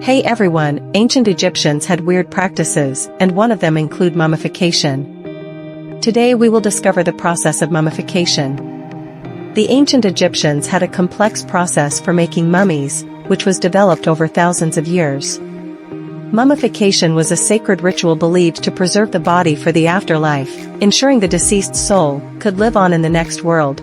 Hey everyone, ancient Egyptians had weird practices, and one of them include mummification. Today we will discover the process of mummification. The ancient Egyptians had a complex process for making mummies, which was developed over thousands of years. Mummification was a sacred ritual believed to preserve the body for the afterlife, ensuring the deceased soul could live on in the next world.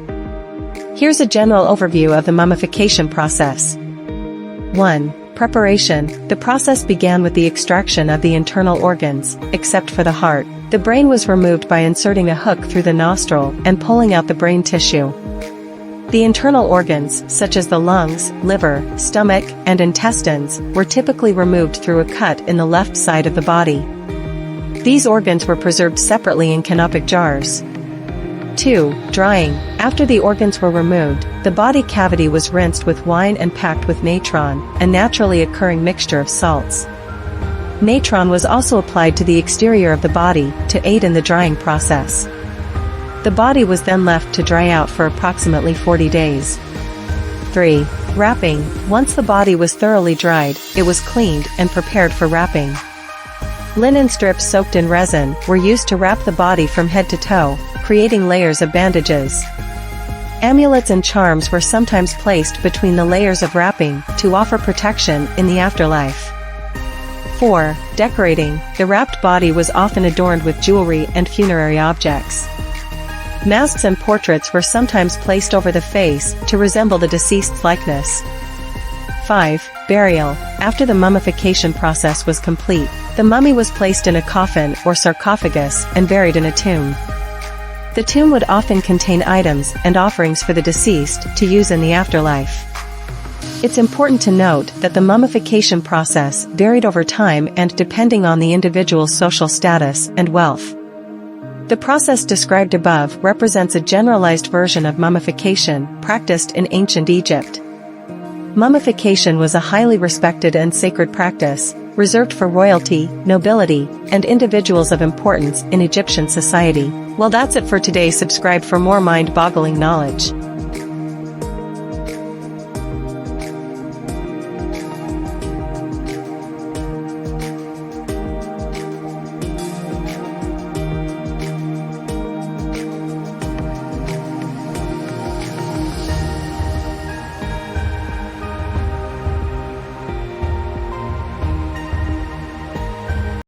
Here's a general overview of the mummification process. 1. Preparation. The process began with the extraction of the internal organs, except for the heart. The brain was removed by inserting a hook through the nostril and pulling out the brain tissue. The internal organs, such as the lungs, liver, stomach, and intestines, were typically removed through a cut in the left side of the body. These organs were preserved separately in canopic jars. 2. Drying. After the organs were removed, the body cavity was rinsed with wine and packed with natron, a naturally occurring mixture of salts. Natron was also applied to the exterior of the body to aid in the drying process. The body was then left to dry out for approximately 40 days. 3. Wrapping. Once the body was thoroughly dried, it was cleaned and prepared for wrapping. Linen strips soaked in resin were used to wrap the body from head to toe, creating layers of bandages. Amulets and charms were sometimes placed between the layers of wrapping to offer protection in the afterlife. 4. Decorating. The wrapped body was often adorned with jewelry and funerary objects. Masks and portraits were sometimes placed over the face to resemble the deceased's likeness. 5. Burial. After the mummification process was complete, the mummy was placed in a coffin or sarcophagus and buried in a tomb. The tomb would often contain items and offerings for the deceased to use in the afterlife. It's important to note that the mummification process varied over time and depending on the individual's social status and wealth. The process described above represents a generalized version of mummification practiced in ancient Egypt. Mummification was a highly respected and sacred practice, reserved for royalty, nobility, and individuals of importance in Egyptian society. Well, that's it for today. Subscribe for more mind-boggling knowledge.